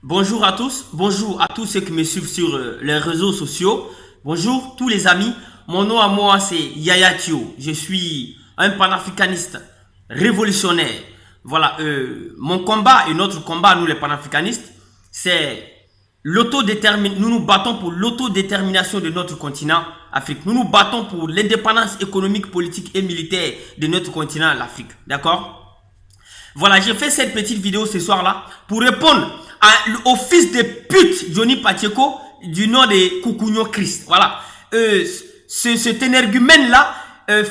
Bonjour à tous, bonjour à tous ceux qui me suivent sur les réseaux sociaux. Bonjour tous les amis. Mon nom à moi c'est Yaya Tio. Je suis un panafricaniste révolutionnaire. Voilà, mon combat et notre combat, nous les panafricanistes, c'est l'autodétermination. Nous nous battons pour l'autodétermination de notre continent Afrique. Nous nous battons pour l'indépendance économique, politique et militaire de notre continent l'Afrique. D'accord? Voilà, j'ai fait cette petite vidéo ce soir-là pour répondre au fils de pute Johnny Pacheco du nom de Kukunyo Christ. Voilà. Cet énergumène-là,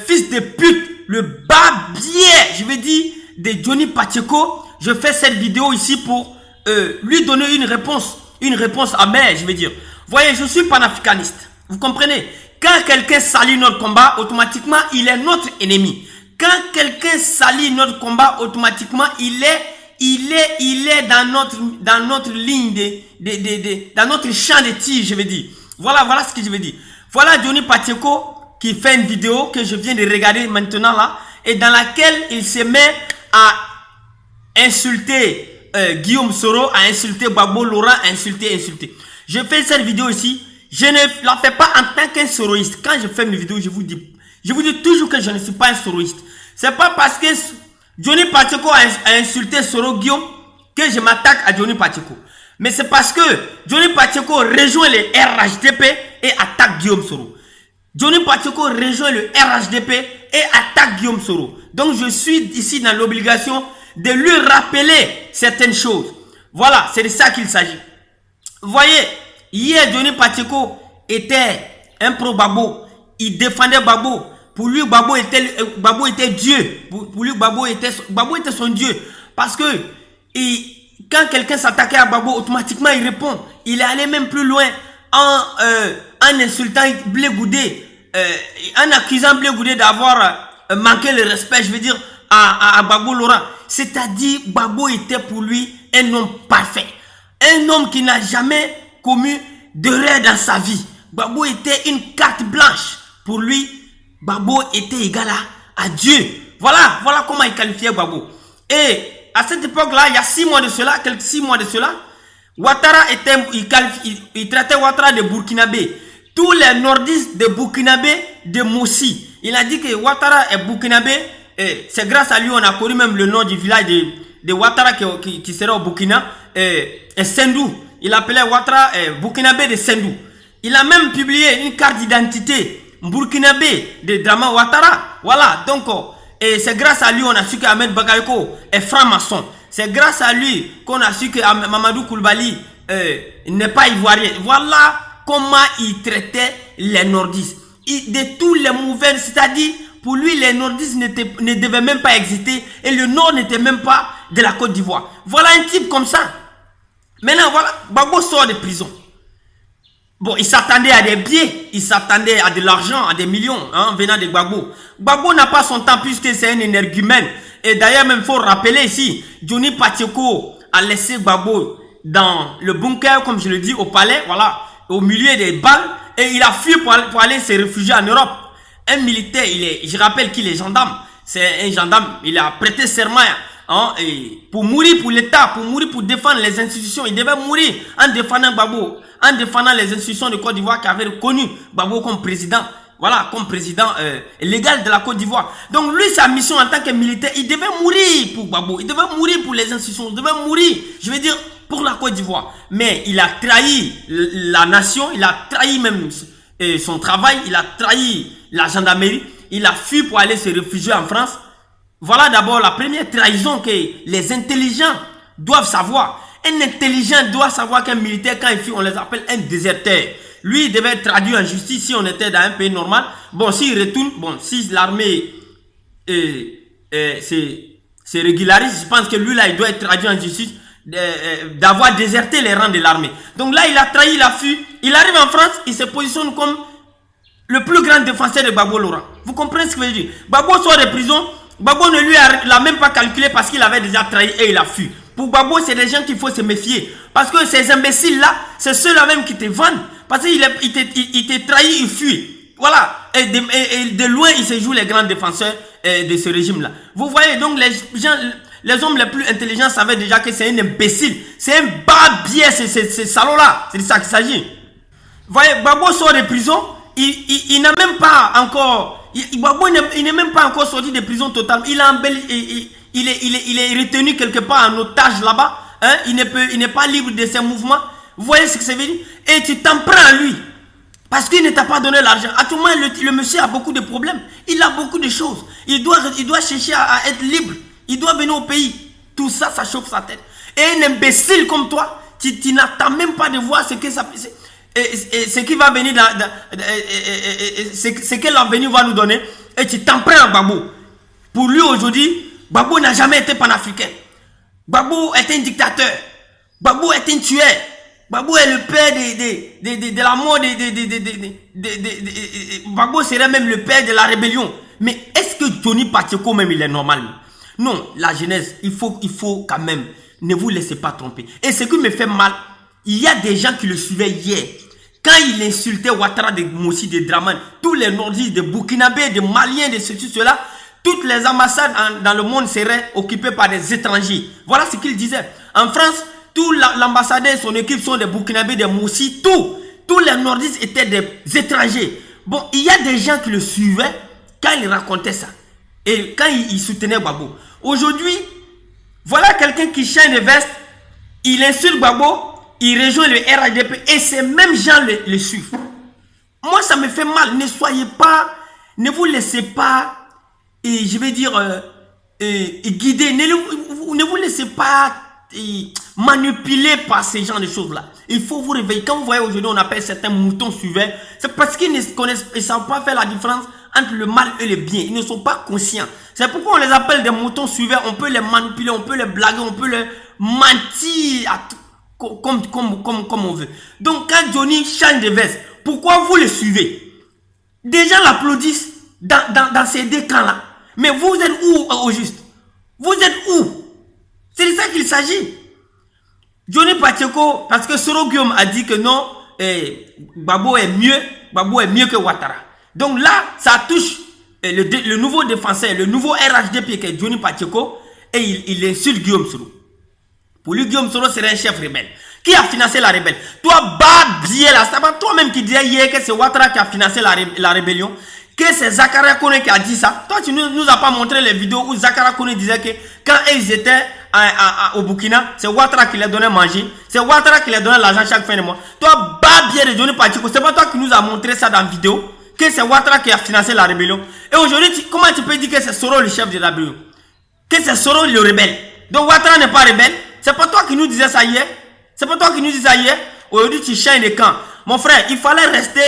fils de pute, le barbier, je veux dire, de Johnny Pacheco, je fais cette vidéo ici pour lui donner une réponse amère, je veux dire. Voyez, je suis panafricaniste. Vous comprenez? Quand quelqu'un salit notre combat, automatiquement, il est notre ennemi. Quand quelqu'un salit notre combat, automatiquement, il est dans notre ligne dans notre champ de tir, je veux dire. Voilà ce que je veux dire. Voilà Johnny Pacheco qui fait une vidéo que je viens de regarder maintenant là, et dans laquelle il se met à insulter Guillaume Soro, à insulter Gbagbo Laurent, à insulter. Je fais cette vidéo ici, je ne la fais pas en tant qu'un soroïste. Quand je fais mes vidéos, je vous dis toujours que je ne suis pas un soroïste. C'est pas parce que Johnny Pacheco a insulté Soro Guillaume que je m'attaque à Johnny Pacheco. Mais c'est parce que Johnny Pacheco rejoint le RHDP et attaque Guillaume Soro. Johnny Pacheco rejoint le RHDP et attaque Guillaume Soro. Donc je suis ici dans l'obligation de lui rappeler certaines choses. Voilà, c'est de ça qu'il s'agit. Vous voyez, hier Johnny Pacheco était un pro-Gbagbo. Il défendait Gbagbo. Pour lui, Gbagbo était Dieu. Pour lui, Gbagbo était son Dieu. Parce que quand quelqu'un s'attaquait à Gbagbo, automatiquement il répond. Il est allé même plus loin en insultant Blé Goudé, en accusant Blé Goudé d'avoir manqué le respect, je veux dire, à Gbagbo Laurent. C'est-à-dire, Gbagbo était pour lui un homme parfait. Un homme qui n'a jamais commis d'erreur dans sa vie. Gbagbo était une carte blanche. Pour lui, Gbagbo était égal à Dieu. Voilà comment il qualifiait Gbagbo. Et à cette époque-là, il y a 6 mois de cela, Ouattara il traitait Ouattara de Burkinabé. Tous les nordistes de Burkinabé, de Mossi. Il a dit que Ouattara est Burkinabé. C'est grâce à lui on a connu même le nom du village de Ouattara qui serait au Burkina. Sendou. Il appelait Ouattara Burkinabé de Sendou. Il a même publié une carte d'identité burkinabé de Drama Ouattara. Voilà, donc c'est grâce à lui on a su que Ahmed Bagayoko est franc-maçon. C'est grâce à lui qu'on a su que Mamadou Koulibaly n'est pas ivoirien. Voilà comment il traitait les nordistes. De tous les mauvais, c'est-à-dire pour lui les nordistes ne devaient même pas exister et le nord n'était même pas de la Côte d'Ivoire. Voilà un type comme ça. Maintenant voilà, Gbagbo sort de prison. Bon, il s'attendait à des billets, il s'attendait à de l'argent, à des millions, venant de Gbagbo. Gbagbo n'a pas son temps puisque c'est un énergumène. Et d'ailleurs, même, il faut rappeler ici, Johnny Pacheco a laissé Gbagbo dans le bunker, comme je le dis, au palais, voilà, au milieu des balles, et il a fui pour aller se réfugier en Europe. Un militaire, je rappelle qu'il est gendarme, c'est un gendarme, il a prêté serment, et pour mourir pour l'État, pour mourir pour défendre les institutions. Il devait mourir en défendant Gbagbo, en défendant les institutions de Côte d'Ivoire qui avaient reconnu Gbagbo comme président. Voilà, comme président légal de la Côte d'Ivoire. Donc lui, sa mission en tant que militaire, il devait mourir pour Gbagbo, il devait mourir pour les institutions, il devait mourir, je veux dire, pour la Côte d'Ivoire. Mais il a trahi la nation, il a trahi même son travail, il a trahi la gendarmerie, il a fui pour aller se réfugier en France. Voilà d'abord la première trahison que les intelligents doivent savoir. Un intelligent doit savoir qu'un militaire, quand il fuit, on les appelle un déserteur. Lui, il devait être traduit en justice si on était dans un pays normal. Bon, s'il retourne, bon, si l'armée se régularise, je pense que lui, là, il doit être traduit en justice d'avoir déserté les rangs de l'armée. Donc là, il a trahi, il a fui. Il arrive en France, il se positionne comme le plus grand défenseur de Gbagbo Laurent. Vous comprenez ce que je veux dire? Gbagbo sort de prison. Gbagbo ne lui l'a même pas calculé parce qu'il avait déjà trahi et il a fui. Pour Gbagbo, c'est des gens qu'il faut se méfier. Parce que ces imbéciles-là, c'est ceux-là même qui te vendent. Parce qu'il te trahit, il fuit. Voilà. Et de loin, il se joue les grands défenseurs de ce régime-là. Vous voyez, donc les gens, Les hommes les plus intelligents savaient déjà que c'est un imbécile. C'est un barbier, ces salauds-là. C'est de ça qu'il s'agit. Vous voyez, Gbagbo sort de prison. Il n'a même pas encore... Gbagbo il n'est même pas encore sorti de prison totalement. Il est retenu quelque part en otage là-bas. Hein? Il n'est pas libre de ses mouvements. Vous voyez ce que ça veut dire? Et tu t'en prends à lui. Parce qu'il ne t'a pas donné l'argent. Actuellement, le monsieur a beaucoup de problèmes. Il a beaucoup de choses. Il doit chercher à être libre. Il doit venir au pays. Tout ça, ça chauffe sa tête. Et un imbécile comme toi, tu n'attends même pas de voir ce que ça... ce qui va venir ce que l'avenir va nous donner. Et tu t'en prends à Gbagbo. Pour lui aujourd'hui, Gbagbo n'a jamais été panafricain. Gbagbo est un dictateur. Gbagbo est un tueur. Gbagbo est le père de la mort Gbagbo serait même le père de la rébellion. Mais est-ce que Johnny Pacheco même il est normal? Non, la jeunesse, il faut quand même, ne vous laissez pas tromper. Et ce qui me fait mal, il y a des gens qui le suivaient hier. Quand il insultait Ouattara de Mossi, de Draman, tous les nordistes, de Burkinabé, de Maliens, de ceci, cela, toutes les ambassades dans le monde seraient occupées par des étrangers. Voilà ce qu'il disait. En France, tout l'ambassadeur et son équipe sont des Burkinabés, des Mossi, tous les nordistes étaient des étrangers. Bon, il y a des gens qui le suivaient quand il racontait ça. Et quand il soutenait Gbagbo. Aujourd'hui, voilà quelqu'un qui change de veste, il insulte Gbagbo, il rejoint le RHDP et ces mêmes gens le suivent. Moi, ça me fait mal. Ne soyez pas, ne vous laissez pas, et je vais dire, guider. Ne vous laissez pas manipuler par ces gens de choses-là. Il faut vous réveiller. Quand vous voyez aujourd'hui, on appelle certains moutons suivants, c'est parce qu'ils ne connaissent, ils ne savent pas faire la différence entre le mal et le bien. Ils ne sont pas conscients. C'est pourquoi on les appelle des moutons suivants. On peut les manipuler, on peut les blaguer, on peut les mentir comme on veut. Donc quand Johnny change de veste, pourquoi vous le suivez? Des gens l'applaudissent dans ces deux camps-là. Mais vous êtes où au juste? Vous êtes où? C'est de ça qu'il s'agit. Johnny Pacheco, parce que Soro Guillaume a dit que non, Gbagbo est mieux que Ouattara. Donc là, ça touche le nouveau défenseur, le nouveau RHDP qui est Johnny Pacheco, et il insulte Guillaume Soro. Pour lui, Guillaume Soro serait un chef rebelle. Qui a financé la rébellion? Toi, Babier là, c'est pas toi-même qui disais hier que c'est Ouattara qui a financé la rébellion, que c'est Zakaria Kone qui a dit ça. Toi, tu nous as pas montré les vidéos où Zakaria Kone disait que quand ils étaient au Burkina, c'est Ouattara qui les donnait manger, c'est Ouattara qui les donnait l'argent chaque fin de mois. Toi, Babier de Johnny Pacheco, c'est pas toi qui nous a montré ça dans la vidéo, que c'est Ouattara qui a financé la rébellion. Et aujourd'hui, comment tu peux dire que c'est Soro le chef de la rébellion? Que c'est Soro le rebelle? Donc Ouattara n'est pas rebelle? C'est pas toi qui nous disais ça hier? C'est pas toi qui nous disais ça hier? Aujourd'hui, tu changes de camp. Mon frère, il fallait rester,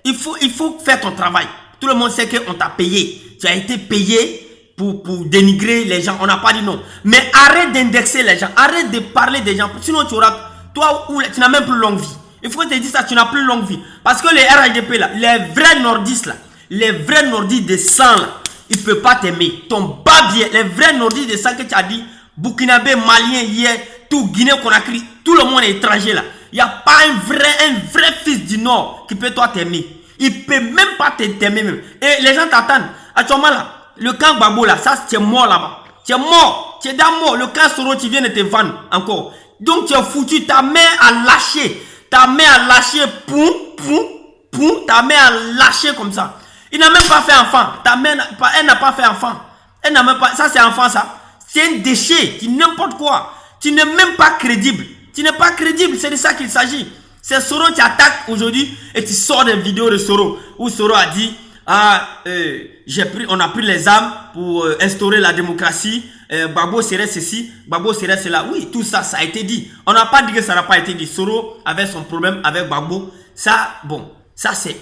il faut faire ton travail. Tout le monde sait qu'on t'a payé. Tu as été payé pour dénigrer les gens. On n'a pas dit non. Mais arrête d'indexer les gens. Arrête de parler des gens. Sinon, tu n'as même plus longue vie. Il faut que tu te dises ça, tu n'as plus longue vie. Parce que les RHDP là, les vrais nordistes là, les vrais nordistes de sang là, ils ne peuvent pas t'aimer. Ton babier, les vrais nordistes de sang que tu as dit, Burkinabé, Malien, hier, tout, Guinée, Conakry, tout le monde est étranger là. Il n'y a pas un vrai fils du Nord qui peut toi t'aimer. Il ne peut même pas t'aimer même. Et les gens t'attendent. Actuellement là, le camp Gbagbo là, ça tu es mort là-bas. Tu es mort. Tu es déjà mort. Le camp Soro, tu viens de te vendre encore. Donc tu es foutu. Ta main à lâcher. Ta main à lâcher. Ta main à lâcher comme ça. Il n'a même pas fait enfant. Ta main, elle n'a pas fait enfant. Elle n'a même pas. Ça c'est enfant ça. C'est un déchet. Tu n'importe quoi. Tu n'es même pas crédible. Tu n'es pas crédible. C'est de ça qu'il s'agit. C'est Soro qui attaque aujourd'hui et tu sors des vidéos de Soro où Soro a dit on a pris les armes pour instaurer la démocratie. Gbagbo serait ceci, Gbagbo serait cela. Oui, tout ça, ça a été dit. On n'a pas dit que ça n'a pas été dit. Soro avait son problème avec Gbagbo. Ça, bon, ça c'est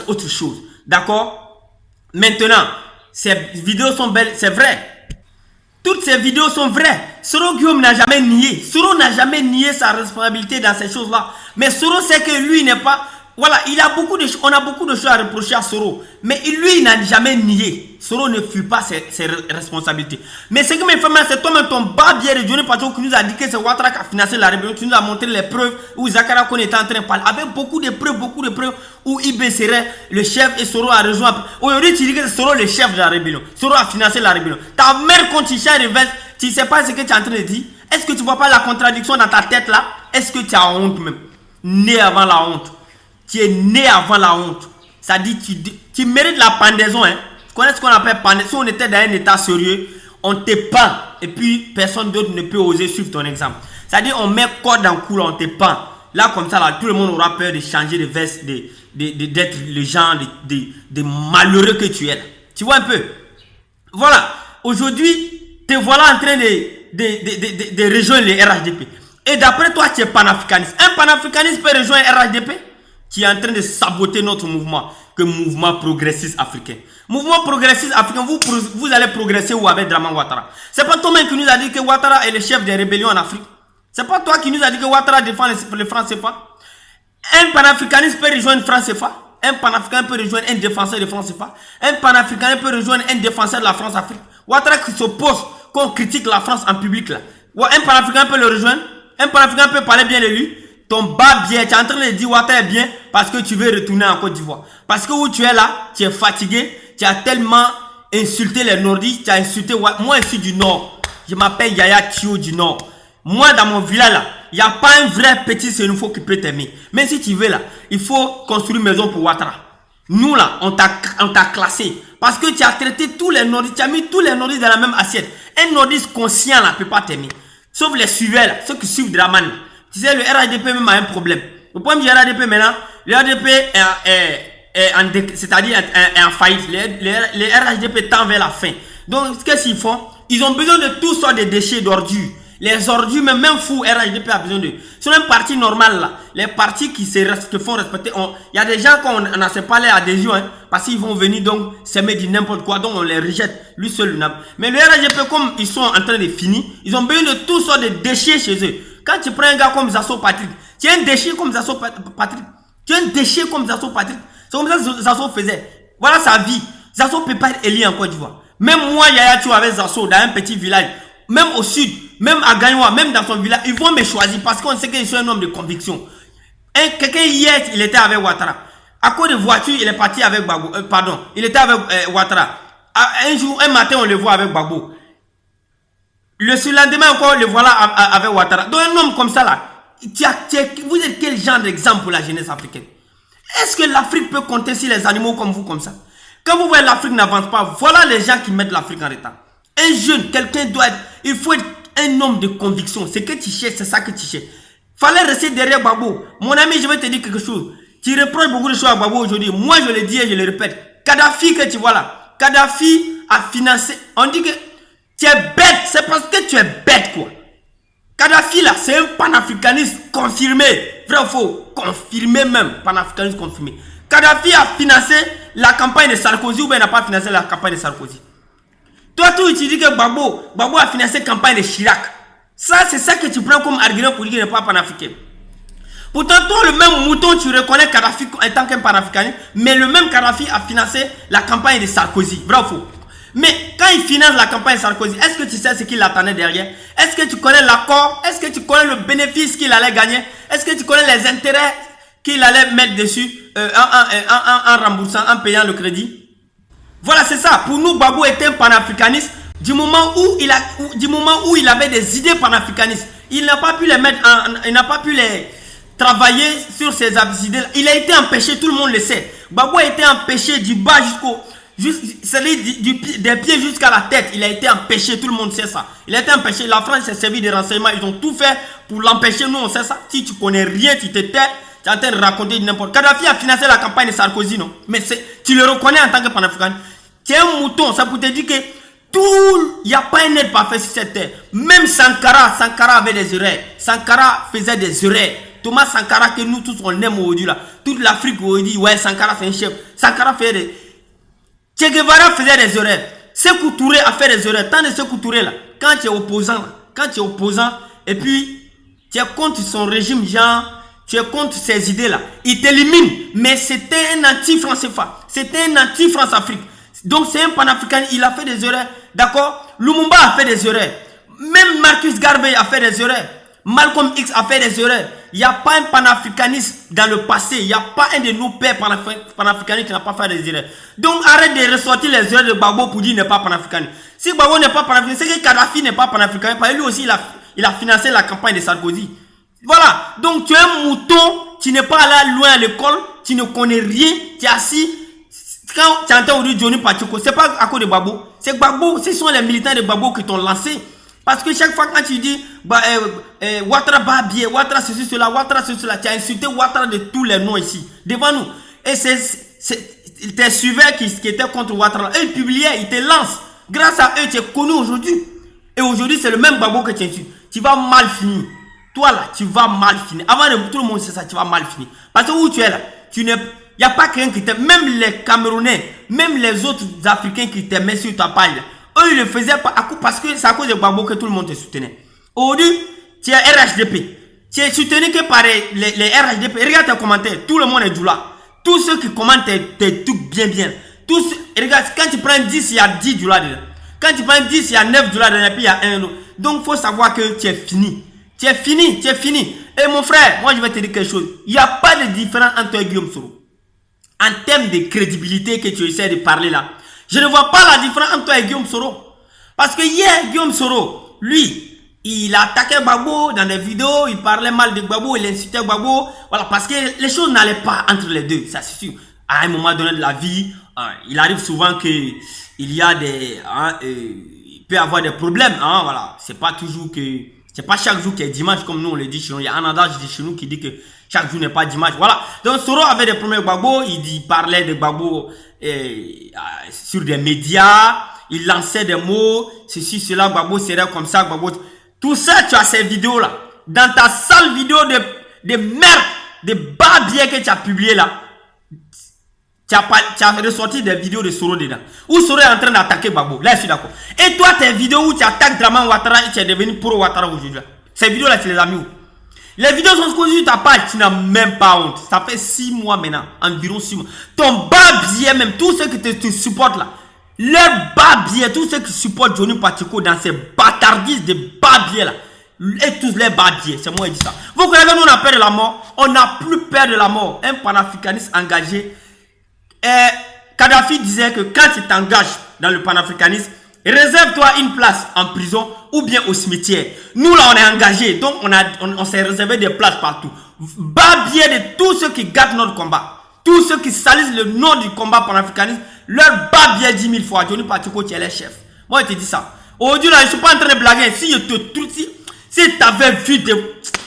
autre chose. D'accord? Maintenant, ces vidéos sont belles, c'est vrai. Toutes ces vidéos sont vraies. Soro Guillaume n'a jamais nié. Soro n'a jamais nié sa responsabilité dans ces choses-là. Mais Soro sait que lui n'est pas... Voilà, on a beaucoup de choses à reprocher à Soro. Mais lui, il n'a jamais nié. Soro ne fuit pas ses responsabilités. Mais ce qui me fait mal, c'est toi-même ton barbier de Johnny Pacheco qui nous a dit que c'est Ouattara qui a financé la rébellion. Tu nous as montré les preuves où Zakaria Kone était en train de parler. Avec beaucoup de preuves où Ibé serait le chef et Soro a rejoint. Aujourd'hui, tu dis que c'est Soro le chef de la rébellion. Soro a financé la rébellion. Ta mère, quand tu changes de veste, Tu sais pas ce que tu es en train de dire? Est-ce que tu vois pas la contradiction dans ta tête là? Est-ce que tu as honte même? Né avant la honte. Tu es né avant la honte. Ça dit, tu mérites la pendaison. Hein? Tu connais ce qu'on appelle pendaison? Si on était dans un état sérieux, on te pend. Et puis, personne d'autre ne peut oser suivre ton exemple. Ça dit, on met corde en cou, on te pend. Là, comme ça, là, tout le monde aura peur de changer de veste, d'être le genre de malheureux que tu es. Là. Tu vois un peu? Voilà. Aujourd'hui, te voilà en train de rejoindre les RHDP. Et d'après toi, tu es panafricaniste. Un panafricaniste peut rejoindre RHDP? Tu es en train de saboter notre mouvement, que mouvement progressiste africain. Mouvement progressiste africain, vous allez progresser où avec Draman Ouattara? C'est pas toi-même qui nous a dit que Ouattara est le chef des rébellions en Afrique. C'est pas toi qui nous a dit que Ouattara défend le franc CFA. Un panafricaniste peut rejoindre franc CFA. Un panafricain peut rejoindre un défenseur de franc CFA. Un panafricain peut rejoindre un défenseur de la France-Afrique. Ouattara qui s'oppose, qu'on critique la France en public là. Un panafricain peut le rejoindre. Un panafricain peut parler bien de lui. Ton bas bien, tu es en train de dire Ouattara est bien parce que tu veux retourner en Côte d'Ivoire. Parce que où tu es là, tu es fatigué. Tu as tellement insulté les nordistes. Tu as insulté. Moi, je suis du Nord. Je m'appelle Yaya Tio du Nord. Moi, dans mon village là, il n'y a pas un vrai petit Sénoufo qui peut t'aimer. Mais si tu veux là, il faut construire une maison pour Ouattara. Nous là, on t'a classé. Parce que tu as traité tous les nordistes, tu as mis tous les nordistes dans la même assiette. Un nordiste conscient là ne peut pas t'aimer. Sauf les suiveurs là, ceux qui suivent Draman. Tu sais, le RHDP même a un problème. Le problème du RHDP maintenant, le RHDP est en faillite. Les RHDP tend vers la fin. Donc, qu'est-ce qu'ils font? Ils ont besoin de toutes sortes de déchets, d'ordures. Les ordures, même fou, RHDP a besoin de. C'est un parti normal là. Les partis qui se font respecter. Il y a des gens qu'on n'a pas l'air adhésion, hein, parce qu'ils vont venir donc s'aimer du n'importe quoi, donc on les rejette. Lui seul. Mais le RHDP, comme ils sont en train de finir, ils ont besoin de toutes sortes de déchets chez eux. Quand tu prends un gars comme Zasso Patrick, tu as un déchet comme Zasso Patrick. Tu as un déchet comme Zasso Patrick. C'est comme ça que Zasso faisait. Voilà sa vie. Zasso peut pas être élu en Côte d'Ivoire. Même moi, Yaya, tu avec Zasso dans un petit village. Même au sud, même à Gagnoa, même dans son village, ils vont me choisir parce qu'on sait que je suis un homme de conviction. Quelqu'un hier, il était avec Ouattara. À cause de voiture, il est parti avec Gbagbo. Il était avec Ouattara. Un jour, un matin, on le voit avec Gbagbo. Le surlendemain encore, le voilà avec Ouattara. Donc un homme comme ça là, vous êtes quel genre d'exemple pour la jeunesse africaine? Est-ce que l'Afrique peut compter sur les animaux comme vous comme ça? Quand vous voyez l'Afrique n'avance pas, voilà les gens qui mettent l'Afrique en retard. Un jeune, quelqu'un doit être, il faut être un homme de conviction. Ce que tu cherches, c'est ça que tu cherches. Fallait rester derrière Gbagbo. Mon ami, je vais te dire quelque chose. Tu reproches beaucoup de choses à Gbagbo aujourd'hui. Moi, je le dis et je le répète. Kadhafi que tu vois là, Kadhafi a financé. On dit que tu es bête. C'est parce que tu es bête quoi. Kadhafi là, c'est un panafricaniste confirmé. Vrai ou faux? Confirmé même. Panafricaniste confirmé. Kadhafi a financé la campagne de Sarkozy ou bien n'a pas financé la campagne de Sarkozy. Toi, tu dis que Gbagbo a financé la campagne de Chirac. Ça, c'est ça que tu prends comme argument pour dire qu'il n'est pas panafricain. Pourtant, toi, le même mouton, tu reconnais Kadhafi en tant qu'un panafricaniste, mais le même Kadhafi a financé la campagne de Sarkozy. Vrai ou faux? Mais quand il finance la campagne de Sarkozy, est-ce que tu sais ce qu'il attendait derrière? Est-ce que tu connais l'accord? Est-ce que tu connais le bénéfice qu'il allait gagner? Est-ce que tu connais les intérêts qu'il allait mettre dessus en remboursant, en payant le crédit? Voilà, c'est ça. Pour nous, Gbagbo était un panafricaniste du moment où il avait des idées panafricanistes. Il n'a pas pu les mettre il n'a pas pu les travailler sur ces idées-là. Il a été empêché, tout le monde le sait. Gbagbo a été empêché du bas des pieds jusqu'à la tête. Il a été empêché, tout le monde sait ça. Il a été empêché. La France s'est servi des renseignements. Ils ont tout fait pour l'empêcher. Nous, on sait ça. Si tu connais rien, tu te tais. Tu es en train de raconter n'importe quoi. Kadhafi a financé la campagne de Sarkozy, non? Mais tu le reconnais en tant que panafricain. Tu es un mouton, ça pour te dire que il n'y a pas un être parfait sur cette terre. Même Sankara avait des erreurs. Sankara faisait des erreurs. Thomas Sankara que nous tous on aime aujourd'hui là. Toute l'Afrique aujourd'hui, ouais, Sankara c'est un chef. Sankara fait des... Che Guevara faisait des erreurs. Sékou Touré a fait des erreurs. Tant de Sékou Touré là, quand tu es opposant, et puis tu es contre son régime, genre, tu es contre ses idées là, il t'élimine. Mais c'était un anti-France-FA. C'était un anti-France-Afrique. Donc c'est un panafricain, il a fait des erreurs. D'accord? Lumumba a fait des erreurs. Même Marcus Garvey a fait des erreurs. Malcolm X a fait des erreurs. Il n'y a pas un panafricaniste dans le passé. Il n'y a pas un de nos pères panafricanistes qui n'a pas fait des erreurs. Donc arrête de ressortir les erreurs de Gbagbo pour dire qu'il n'est pas panafricaniste. Si Gbagbo n'est pas panafricaniste, c'est que Kadhafi n'est pas panafricaniste. Parce que lui aussi, il a financé la campagne de Sarkozy. Voilà. Donc tu es un mouton, tu n'es pas allé loin à l'école, tu ne connais rien, tu es assis. Quand tu entends aujourd'hui Johnny Pacheco, c'est pas à cause de Gbagbo. C'est Gbagbo, ce sont les militants de Gbagbo qui t'ont lancé. Parce que chaque fois quand tu dis Ouattara Babie, Ouattara ceci, cela, Ouattara ceci, cela, tu as insulté Ouattara de tous les noms ici, devant nous. Et c'est tes suiveurs qui étaient contre Ouattara. Eux, ils publiaient, ils te lancent. Grâce à eux, tu es connu aujourd'hui. Et aujourd'hui, c'est le même Gbagbo que tu insultes. Tu vas mal finir. Toi là, tu vas mal finir. Avant de tout le monde sait ça, tu vas mal finir. Parce que où tu es là, il n'y a pas quelqu'un qui t'aime. Même les Camerounais, même les autres Africains qui t'aimaient sur ta page. Eux, ils le faisaient pas parce que c'est à cause de Gbagbo que tout le monde te soutenait. Aujourd'hui, tu es RHDP. Tu es soutenu que par les RHDP. Regarde tes commentaires. Tout le monde est là. Tous ceux qui commentent tes trucs bien. Regarde, quand tu prends 10, il y a 10 dollars dedans. Quand tu prends 10, il y a 9 dollars dedans. Et puis il y a 1 autre. Donc, il faut savoir que tu es fini. Tu es fini. Et mon frère, moi, je vais te dire quelque chose. Il n'y a pas de différence entre toi et Guillaume Soro. En termes de crédibilité que tu essaies de parler là. Je ne vois pas la différence entre toi et Guillaume Soro. Parce que hier, Guillaume Soro, lui, il a attaqué Gbagbo dans des vidéos, il parlait mal de Gbagbo, il insultait Gbagbo. Voilà, parce que les choses n'allaient pas entre les deux, ça c'est sûr. À un moment donné de la vie, il arrive souvent que il y a des... il peut y avoir des problèmes, voilà. C'est pas toujours que... C'est pas chaque jour qui est dimanche comme nous on le dit chez nous. Il y a un adage chez nous qui dit que chaque jour n'est pas dimanche. Voilà. Donc Soro avait des problèmes avec Gbagbo. Il parlait de Gbagbo sur des médias. Il lançait des mots. Ceci, cela, Gbagbo serait comme ça. Gbagbo. Tout ça, tu as ces vidéos-là. Dans ta sale vidéo de merde, de barbier que tu as publié là. Tu as ressorti des vidéos de Soro dedans. Où Soro est en train d'attaquer Gbagbo. Là, je suis d'accord. Et toi, tes vidéos où tu attaques Draman Ouattara et tu es devenu pro Ouattara aujourd'hui. Ces vidéos-là, tu les as mis où? Les vidéos sont sur ta page. Tu n'as même pas honte. Ça fait 6 mois maintenant. Environ 6 mois. Ton barbier, même tous ceux qui te supportent là. Les barbiers, tous ceux qui supportent Johnny Pacheco dans ces bâtardistes de barbiers là. Et tous les barbiers. C'est moi qui dis ça. Vous connaissez, nous on a peur de la mort. On n'a plus peur de la mort. Un panafricaniste engagé. Kadhafi disait que quand tu t'engages dans le panafricanisme, réserve-toi une place en prison ou bien au cimetière. Nous là on est engagés, donc on s'est réservé des places partout. Barbier de tous ceux qui gâtent notre combat, tous ceux qui salissent le nom du combat panafricaniste, leur barbier 10 000 fois. Johnny Pacheco, tu es les chefs. Moi je te dis ça. Aujourd'hui là je suis pas en train de blaguer. Si je te trouve, si t'avais vu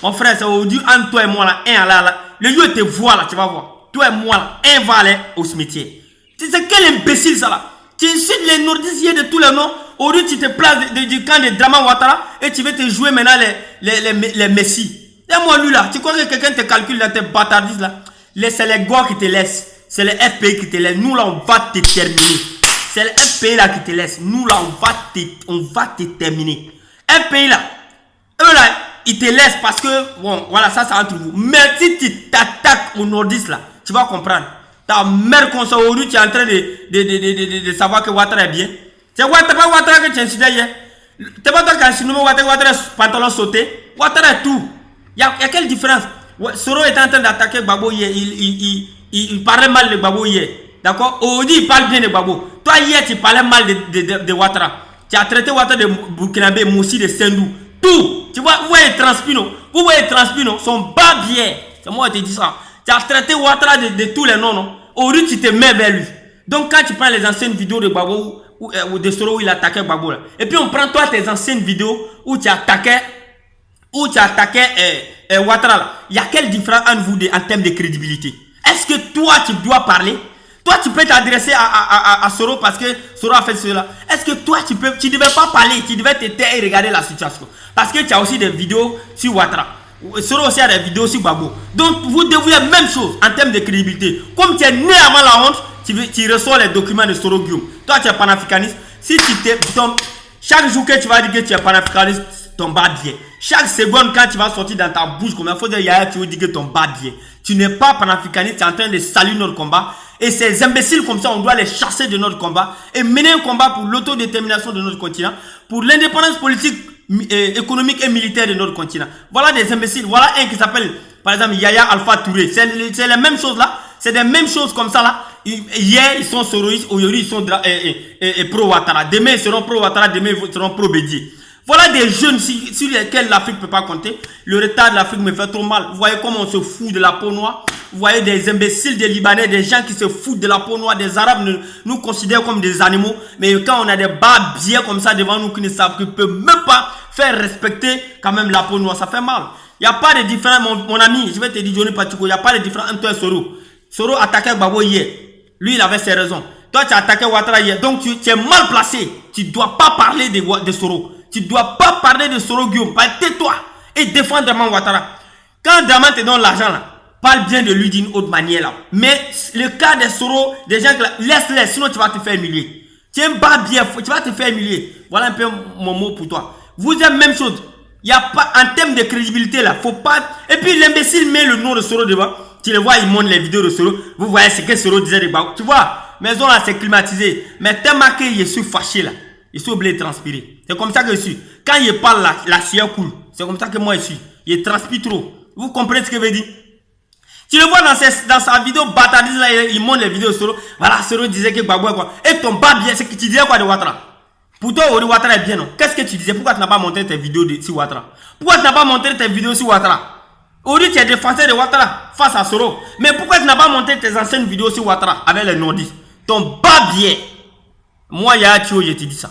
mon frère, c'est aujourd'hui entre toi et moi là, le lieu te voit là, tu vas voir. Toi et moi là, un va aller au cimetière. C'est quel imbécile ça là. Tu insultes les nordistes de tous les noms. Aujourd'hui tu te places du camp de Draman Ouattara et tu veux te jouer maintenant les Messi. Et moi lui là, tu crois que quelqu'un te calcule dans tes bâtardistes là. C'est les gars qui te laissent. C'est les FPI qui te laissent. Nous là on va te terminer. C'est les FPI là qui te laissent. Nous là on va te terminer. FPI là, eux là, ils te laissent parce que, bon, voilà, ça entre vous. Mais si tu t'attaques aux nordistes là, tu vas comprendre. Ta mère qu'on soit aujourd'hui, tu es en train de savoir que Ouattara est bien. C'est pas Ouattara que tu insultes hier. C'est pas toi qui as insulté Ouattara pantalon sauté. Ouattara est tout. Il y a quelle différence? Soro est en train d'attaquer Gbagbo hier. Il parlait mal de Gbagbo hier. D'accord? Aujourd'hui, il parle bien de Gbagbo. Toi hier, tu parlais mal de Ouattara. Tu as traité Ouattara de Burkinabé, Moussi, de Sendou. Tout. Tu vois, vous voyez Transpino. Vous voyez Transpino, son barbier. C'est moi qui te dis ça. Tu as traité Ouattara de tous les noms, non? Aujourd'hui, tu te mets vers lui. Donc, quand tu prends les anciennes vidéos de Gbagbo ou de Soro où il attaquait Gbagbo, là. Et puis, on prend toi tes anciennes vidéos où tu attaquais Ouattara, là. Il y a quelle différence entre vous en termes de crédibilité? Est-ce que toi, tu dois parler? Toi, tu peux t'adresser à Soro parce que Soro a fait cela. Est-ce que toi, tu ne devais pas parler? Tu devais te taire et regarder la situation. Parce que tu as aussi des vidéos sur Ouattara. Soro aussi a des vidéos sur Gbagbo. Donc, vous devez la même chose en termes de crédibilité. Comme tu es né avant la honte, tu reçois les documents de Soro Guillaume. Toi, tu es panafricaniste. Si chaque jour que tu vas dire que tu es panafricaniste, ton bas bien. Chaque seconde, quand tu vas sortir dans ta bouche, comme il faut dire, tu vas dire que ton bas bien. Tu n'es pas panafricaniste, tu es en train de salir notre combat. Et ces imbéciles comme ça, on doit les chasser de notre combat et mener un combat pour l'autodétermination de notre continent, pour l'indépendance politique économique et militaire de notre continent. Voilà des imbéciles. Voilà un qui s'appelle, par exemple, Yaya Alpha Touré. C'est les mêmes choses là. C'est des mêmes choses comme ça là. Hier, ils sont soroïstes. Aujourd'hui, ils sont pro-Ouattara. Demain, ils seront pro-Ouattara. Demain, ils seront pro-Bédié. Voilà des jeunes sur lesquels l'Afrique ne peut pas compter. Le retard de l'Afrique me fait trop mal. Vous voyez comment on se fout de la peau noire. Vous voyez des imbéciles, des Libanais, des gens qui se foutent de la peau noire. Des Arabes nous considèrent comme des animaux. Mais quand on a des barbiers comme ça devant nous qui ne savent, qui ne peuvent même pas faire respecter quand même la peau noire, ça fait mal. Il n'y a pas de différence, mon ami. Je vais te dire, Johnny Patico, il n'y a pas de différence entre toi et Soro. Soro attaquait Gbagbo hier. Lui, il avait ses raisons. Toi, tu as attaqué Ouattara hier. Donc, tu es mal placé. Tu ne dois pas parler de Soro. Tu ne dois pas parler de Soro Guillaume. Tais-toi et défends Draman Ouattara. Quand Draman te donne l'argent là, parle bien de lui d'une autre manière là. Mais le cas des Soro, des gens, laisse-les, sinon tu vas te faire humilier. Tiens pas bien, tu vas te faire humilier. Voilà un peu mon mot pour toi. Vous êtes même chose. Il n'y a pas, en termes de crédibilité là, faut pas. Et puis l'imbécile met le nom de Soro devant. Tu le vois, il montre les vidéos de Soro. Vous voyez ce que Soro disait de Gbagbo. Tu vois, maison là c'est climatisé. Mais tellement que je suis fâché là. Je suis obligé de transpirer. C'est comme ça que je suis. Quand je parle là, la sueur coule. C'est comme ça que moi je suis. Je transpire trop. Vous comprenez ce que je veux dire? Tu le vois dans sa vidéo bâtardise là, il montre les vidéos de Soro. Voilà, Soro disait que Gbagbo est quoi. Et ton bas bien, c'est que tu disais quoi de Ouattara? Pour toi, Ouattara est bien, non? Qu'est-ce que tu disais? Pourquoi tu n'as pas montré tes vidéos sur Ouattara? Pourquoi tu n'as pas montré tes vidéos sur Ouattara? Aujourd'hui, tu es défenseur de Ouattara face à Soro. Mais pourquoi tu n'as pas montré tes anciennes vidéos sur Ouattara avec les nordistes? Ton bas bien. Moi, Yaya Tio, je te dis ça.